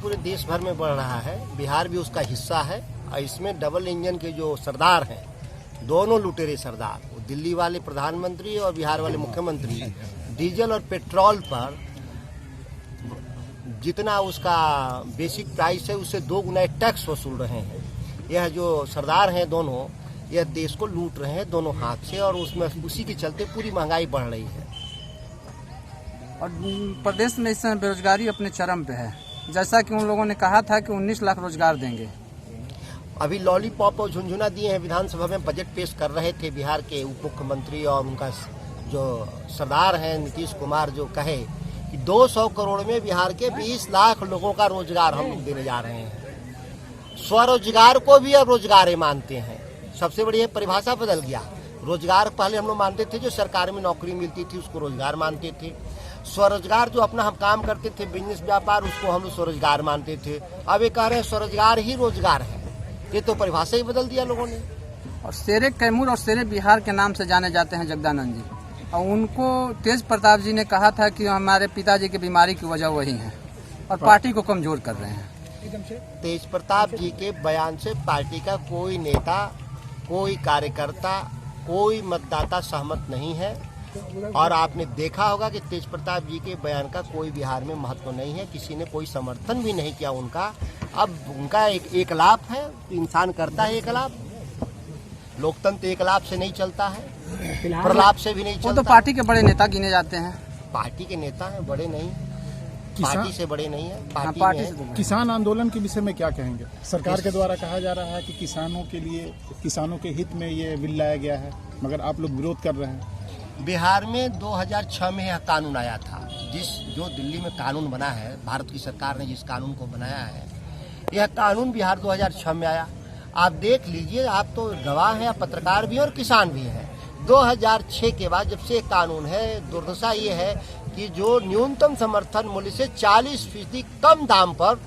पूरे देश भर में बढ़ रहा है, बिहार भी उसका हिस्सा है। और इसमें डबल इंजन के जो सरदार हैं, दोनों लुटेरे सरदार, दिल्ली वाले प्रधानमंत्री और बिहार वाले मुख्यमंत्री, डीजल और पेट्रोल पर जितना उसका बेसिक प्राइस है उससे 2 गुना टैक्स वसूल रहे हैं। यह जो सरदार हैं दोनों, यह देश को लूट रहे हैं दोनों हाथ से, और उसमें उसी के चलते पूरी महंगाई बढ़ रही है। और प्रदेश में इस समय बेरोजगारी अपने चरम पे है, जैसा कि उन लोगों ने कहा था कि 19 लाख रोजगार देंगे। अभी लॉलीपॉप और झुनझुना दिए हैं। विधानसभा में बजट पेश कर रहे थे बिहार के उप मुख्यमंत्री और उनका जो सरदार हैं नीतीश कुमार, जो कहे कि 200 करोड़ में बिहार के 20 लाख लोगों का रोजगार हम लोग देने जा रहे हैं। स्वरोजगार को भी अब रोजगार मानते हैं। सबसे बड़ी परिभाषा बदल गया। रोजगार पहले हम लोग मानते थे जो सरकार में नौकरी मिलती थी उसको रोजगार मानते थे। स्वरोजगार जो अपना हम काम करते थे, बिजनेस व्यापार, उसको हम लोग स्वरोजगार मानते थे। अब ये कह रहे हैं स्वरोजगार ही रोजगार है। ये तो परिभाषा ही बदल दिया लोगों ने। और शेरे कैमूर और शेरे बिहार के नाम से जाने जाते हैं जगदानंद जी, और उनको तेज प्रताप जी ने कहा था कि हमारे पिताजी की बीमारी की वजह वही है और पार्टी को कमजोर कर रहे हैं। तेज प्रताप जी के बयान से पार्टी का कोई नेता, कोई कार्यकर्ता, कोई मतदाता सहमत नहीं है। और आपने देखा होगा कि तेज प्रताप जी के बयान का कोई बिहार में महत्व नहीं है। किसी ने कोई समर्थन भी नहीं किया उनका। अब उनका एक लाभ है, इंसान करता है एक लाभ। लोकतंत्र एक लाभ से नहीं चलता है, प्रलाप से भी नहीं चलता। वो तो पार्टी के बड़े नेता गिने जाते हैं। पार्टी के नेता हैं, बड़े नहीं, पार्टी से बड़े नहीं है। पार्टी से किसान आंदोलन के विषय में क्या कहेंगे? सरकार के द्वारा कहा जा रहा है कि किसानों के लिए, किसानों के हित में ये बिल लाया गया है, मगर आप लोग विरोध कर रहे हैं। बिहार में 2006 में यह कानून आया था। जो दिल्ली में कानून बना है, भारत की सरकार ने जिस कानून को बनाया है, यह कानून बिहार 2006 में आया। आप देख लीजिए, आप तो गवाह हैं, पत्रकार भी और किसान भी हैं। 2006 के बाद जब से कानून है, दुर्दशा ये है कि जो न्यूनतम समर्थन मूल्य से 40% कम दाम पर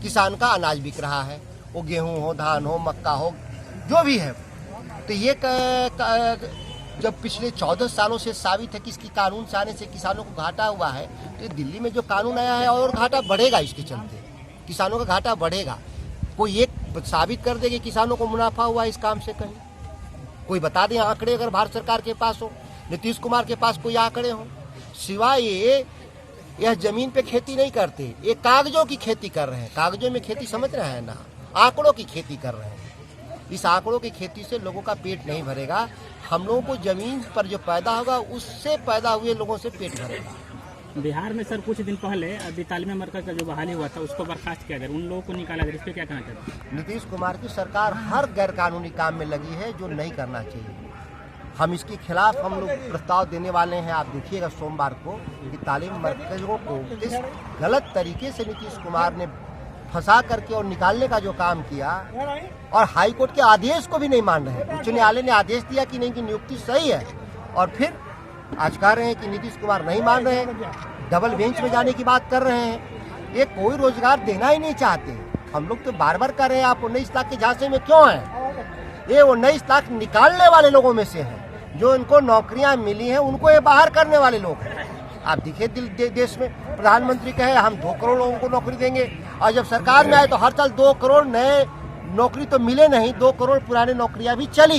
किसान का अनाज बिक रहा है। वो गेहूं हो, धान हो, मक्का हो, जो भी है। तो ये जब पिछले 14 सालों से साबित है कि इसकी कानून से आने से किसानों को घाटा हुआ है, तो दिल्ली में जो कानून आया है और घाटा बढ़ेगा। इसके चलते किसानों का घाटा बढ़ेगा। कोई एक साबित कर दे कि किसानों को मुनाफा हुआ इस काम से, कहीं कोई बता दे आंकड़े, अगर भारत सरकार के पास हो, नीतीश कुमार के पास कोई आंकड़े हो। सिवाय यह जमीन पे खेती नहीं करते, ये कागजों की खेती कर रहे हैं। कागजों में खेती समझ रहे हैं ना, आंकड़ों की खेती कर रहे हैं। इस आंकड़ों की खेती से लोगों का पेट नहीं भरेगा। हम लोगों को जमीन पर जो पैदा होगा उससे पैदा हुए लोगों से पेट भरेगा। बिहार में सर कुछ दिन पहले 42वें मरकज का जो बहाली हुआ था उसको बर्खास्त किया गया, उन लोगों को निकाला गया, इस पर क्या कहना चाहते हैं? नीतीश कुमार की सरकार हर गैर कानूनी काम में लगी है जो नहीं करना चाहिए। हम इसके खिलाफ हम लोग प्रस्ताव देने वाले हैं। आप देखिएगा सोमवार को कि तालीम मरकजों को इस गलत तरीके से नीतीश कुमार ने फंसा करके और निकालने का जो काम किया, और हाई कोर्ट के आदेश को भी नहीं मान रहे हैं। उच्च न्यायालय ने आदेश दिया कि नहीं, की नियुक्ति सही है, और फिर आज कह रहे हैं कि नीतीश कुमार नहीं मान रहे हैं, डबल बेंच में जाने की बात कर रहे हैं। ये कोई रोजगार देना ही नहीं चाहते। हम लोग तो बार बार कर रहे हैं, आप 19 लाख के झांसे में क्यों हैं? ये 19 लाख निकालने वाले लोगों में से हैं। जो इनको नौकरियां मिली हैं उनको ये बाहर करने वाले लोग हैं। आप देखिए देश में प्रधानमंत्री कहे हम 2 करोड़ लोगों को नौकरी देंगे, और जब सरकार में आए तो हर साल 2 करोड़ नए नौकरी तो मिले नहीं, 2 करोड़ पुराने नौकरियां भी चली गई।